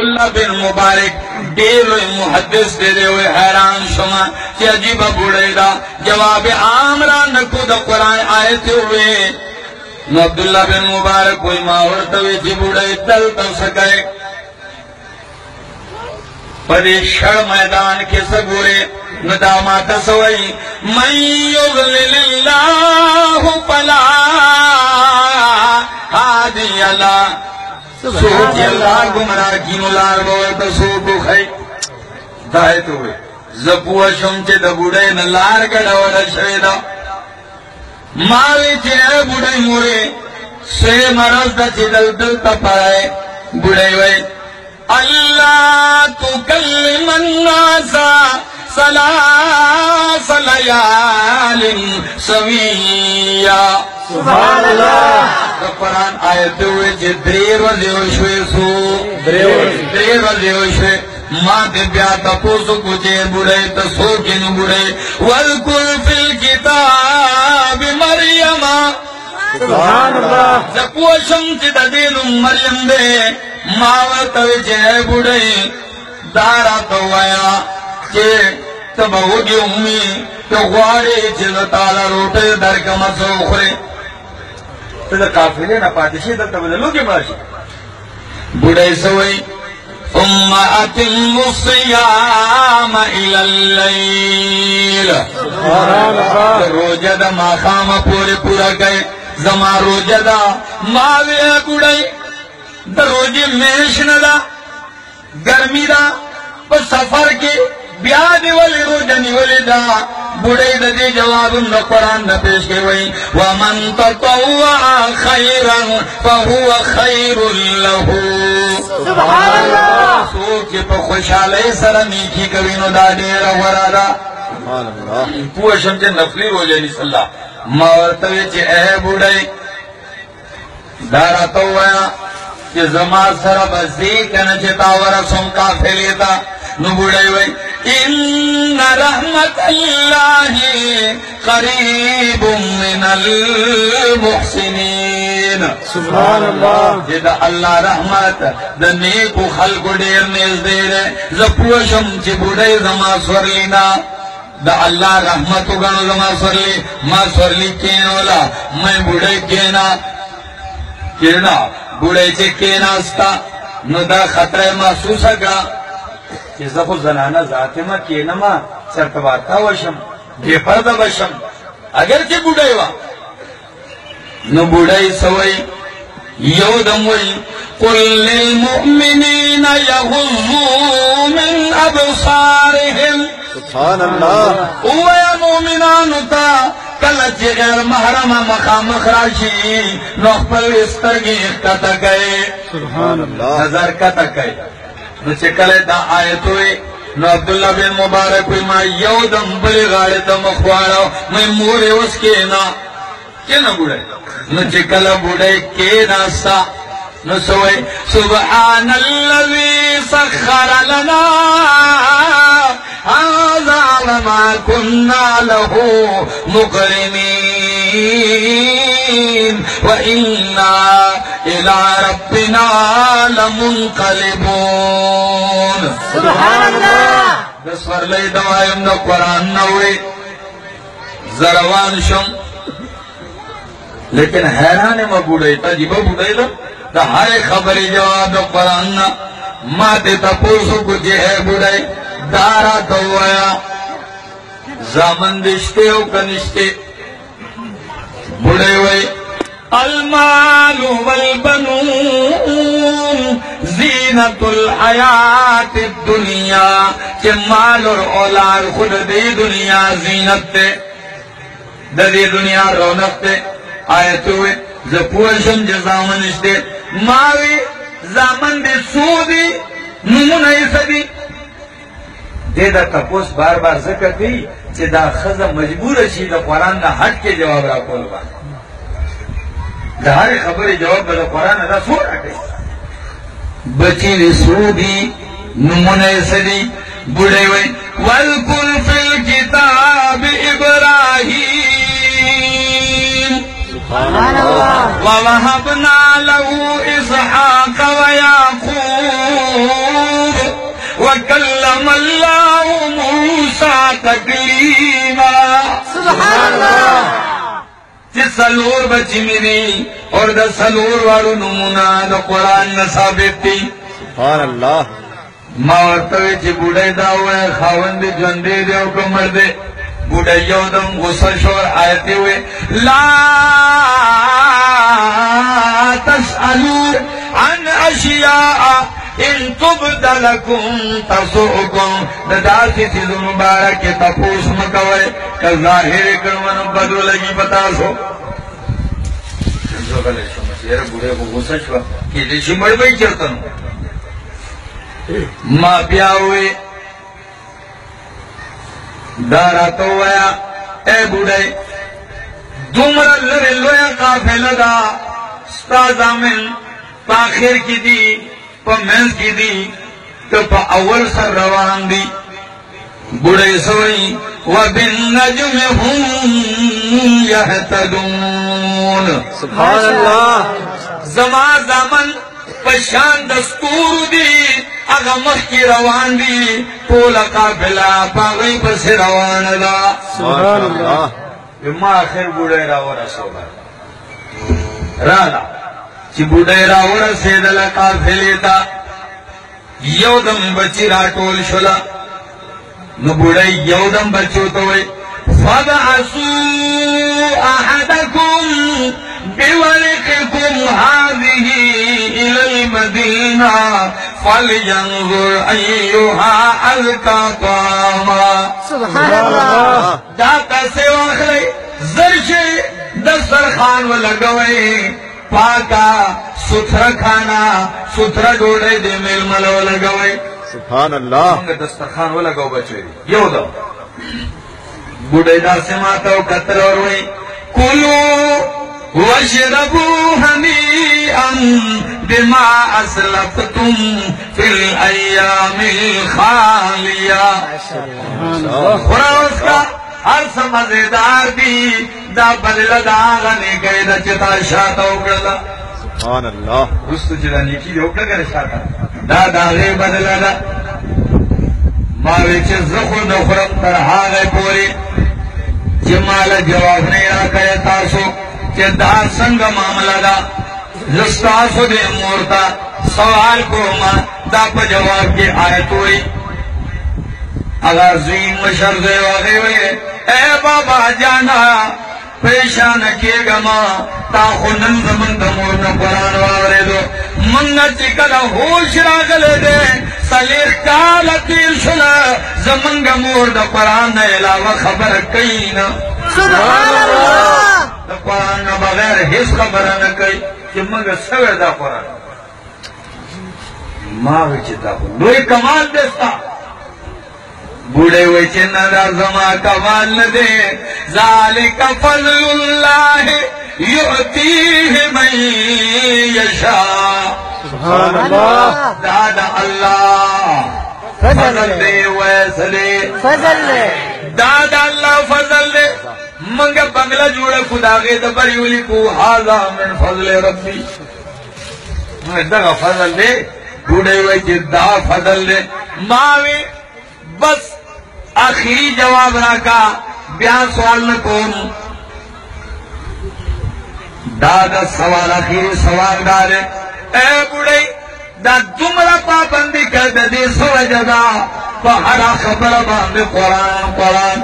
اللہ بن مبارک دیلو محدث دے دے ہوئے حیران شما کہ عجیبہ بوڑے دا جواب آمران نکو دا قرآن آیتے ہوئے نو عبداللہ بن مبارک کوئی ماورتوی جی بوڑے دل تو سکے پدی شڑ میدان کے سگورے ندامات سوئی من یغلل اللہ فلا ہادی اللہ سوچی اللہ گمراہ کینو لار بورتا سوکو خی دائت ہوئے زبوہ شمچے دا بوڑے نلار گڑا وڑا شویدہ ماوی چے اے بوڑے مورے سے مرز دا چے دل دل تا پائے بوڑے وے اللہ تکلم الناسا سلاس لیال سویہ سبحان اللہ قرآن آیت ہوئے چے دریر وزی ہوشوے سو دریر وزی ہوشوے ماں دے بیاتا پوسو کچھے بڑے تسوکن بڑے وَالْكُلْ فِي الْكِتَابِ مَرْيَمَ سبحان اللہ زکوہ شمچ دین مریم دے ماوتوی چے بڑے دارا تو آیا چے تب ہوگی امی تو غوارے چیز تالا روٹے در کم سوخرے تو کافلے نا پادشی در تبدلو کے باشی بڑے سوئی ثم اتم الصیام الى اللیل روجہ ما خام پورے پورا گئے زما روجہ ماوے بڑے در روجی میشن دا گرمی دا پر سفر کے بیادی والی روجنی والی دا بڑے دا دی جواب دا قرآن دا پیش کے وئی وَمَن تَطَوَّعَ خَيْرًا فَهُوَ خَيْرٌ لَهُ سبحان اللہ سوچے پا خوشحالی سر نیکی کبینو دا دیرہ ورادا سبحان اللہ پوشم چے نفلی روجنی صلی اللہ مورتوی چے اے بڑے دارا تویا کہ زمان سر بزیکن چے تاورا سم کافی لیتا نو بڑے وئی ان رحمت اللہ قریب من المحسنین سبحان اللہ جدا اللہ رحمت دا نیکو خلق دیر نیز دیرے زپوشم چی بڑے زما سورلینا دا اللہ رحمتو گنو زما سورلی ما سورلی کینولا میں بڑے کینا بڑے چے کینا استا نو دا خطرہ محسوسا گا کہ زخو زنانہ ذاتی ما کینا ما سرطباتا وشم بے پردہ بشم اگر کہ بوڑھائی وا نو بوڑھائی سوئی یودم وئی قل للمؤمنین یغضوا من ابصارهم سبحان اللہ اوہ مومنانو تا کلچ غیر محرم مقام خراشی نوخپل استرگی اختتا گئے سبحان اللہ نظر کتا گئے نو چکلے دا آیت ہوئے نو عبداللہ بن مبارک ہوئی ما یودم بلی غاڑی دا مخوارا میں مورے اس کینا بوڑے نو چکلے بوڑے کینا سا نو سوئے سبحان اللذی سخر لنا هذا وما كنا له مقرنين وإنا إلى ربنا لمنقلبون سبحان الله بس فرلي دوائم دا قرآن نوے زروان شم لیکن حیران ما بوڑے تا جیبا بوڑے دا ہر خبری جواب دا قرآن نا ما دیتا پوسو کو جے ہے بوڑے دارا دوایا زامن دشتے ہو کنشتے بڑے ہوئے المال والبنون زینت الحیات الدنیا کہ مال اور اولاد خود دی دنیا زینت تے دی دنیا رونق تے آیت ہوئے زپوشم جزامن اشتے ماوی زامن دے سودی نمون ایسا دی دے دا تپوس بار بار ذکر دی چی دا خزا مجبور شی دا قرآن نا ہٹ کے جواب را کول با دا ہر خبر جواب دا قرآن دا سو رکھے بچی رسو دی نمون ایسدی بڑے وی وَالْكُلْ فِي الْكِتَابِ إِبْرَاهِيم وَوَهَبْنَا لَهُ إِسْحَاقَ وَيَعْقُوبَ وَكَلَّمَ اللَّهُ مُوسَىٰ تَكْلِيمًا سبحان اللہ. چی سلور بچی میری اور دا سلور وارو نمونہ دا قرآن نصابت تھی. سبحان اللہ. ماورتوی چی بوڑای داوئے خاون دی جوندے دے او کمر دے. بوڑای یودم غصہ شور آیتی ہوئے لا تسألوا عن اشیاء ان تبد لکم تسؤکم. دا سی چیز مبارک تپوس مکوئے کہ ظاہر کرونو بدو لگی بتا سو. بوڑے کو غصہ شوا کہ دیشی مر بھئی چرتا نو ماں پیا ہوئے دارا تو ویا اے بوڑھے دمرا لرے لویا قافلہ دا ستا زامن پاخر کی دی پا منز کی دی تو پا اول سر روان دی. بوڑھے سوئی وَبِالنَّجْمِ هُمْ يَهْتَدُونَ. سبحان اللہ. زمان زامن پشان دستور دی اگا مخ کی روان دی پولا قافلہ پاگئی پس روان دا. سبحان اللہ. ما آخر بوڑے راورا سوگا رانا چی بوڑے راورا سیدلا قافلی تا یودم بچی را ٹول شلا نو بوڑے یودم بچو توئی فَبَعَثُوا أَحَدَكُمْ بِوَرِقِكُمْ هَذِهِ إِلَى الْمَدِينَةِ فَلْيَنْظُرْ أَيُّهَا أَزْكَىٰ طَعَامًا. سبحان اللہ. داتا سے واخلے زرشے دسترخوان و لگوئے پاکا ستھرا کھانا ستھرا ڈوڑے دے مل ملو لگوئے. سبحان اللہ. دسترخوان و لگو بچوئے یو دو بوڑے دا سے ماتا و قتل اور ہوئی کلو وَاشْرَبُوا هَنِيئًا بِمَا أَسْلَفْتُمْ فِي الْأَيَّامِ الْخَالِيَةِ. خراس کا ہر سمجھدار دی دا بدل دا غنی گئی دا چتا شاتا اکڑا. سبحان اللہ. رستو چتا نیکی دی اکڑا گر شاتا دا غی بدل دا ماوی چه زخور دا خورم تر حاغی پوری جمال جواب نہیں آکے تاسو کہ دا سنگ معاملہ دا لستاسو دے مورتا سوال کو ما دا پا جواب کی آیت ہوئی. اگر زویم مشرد واقعی ہوئی اے بابا جانا پریشان کیے گا ماں تا خونن زمن دمور نا قرآن وارے دو منگا چکل ہوش راگلے دے سلیخ کالا تیر شلا زمن گمور دا قرآن نا علاوہ خبر کئی نا. سبحان اللہ. دا قرآن نا بغیر حس خبر نا کئی کہ منگا سوئے دا قرآن ماں وچتا ہوں دوئی کمال دیستا. بوڑے ہوئے چنہ دا زمان کمال ندے ذالک فضل اللہ یعطیہ من یشاء. سبحان اللہ. دادا اللہ فضل دے ویسلے فضل دے. دادا اللہ فضل دے منگا بنگلہ جوڑا خدا گئے دبریولی کو حاضا من فضل ربی دگا فضل دے. بوڑے ہوئے چنہ فضل دے ماوی بس آخری جواب راکا بیان سوال نکون دادا سوال آخری سوال ڈالے اے بوڑھئی دا دمرا پابندی کر دے سو جدا پہرا خبر باندے قرآن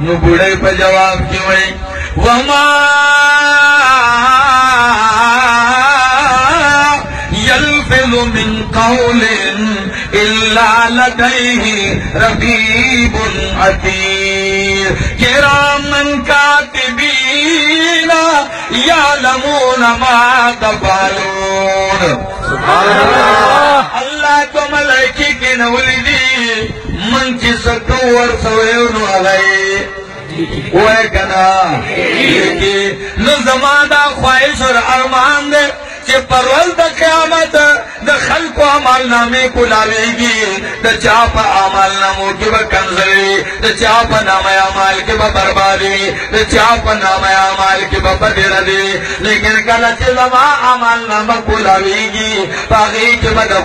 نو بوڑھئی پہ جواب کیوئی وما يلفظ من قول إلا لديه رقيب عتيد كراما كاتبين يعلمون ما تفعلون. سبحان اللہ. اللہ کو ملائکی کی نولی من کی ستور سویون علی اوے کنا نو زمانہ خواہش اور ارمان دے چی پرول دا قیامت دا خلق و عمال نامی کلاوی گی دا چاپ عمال نامو کی با کنزلی دا چاپ نام عمال کی با بربادی دا چاپ نام عمال کی با بدردی لیکن کل چی زمان عمال نام کلاوی گی پاگی کی با دا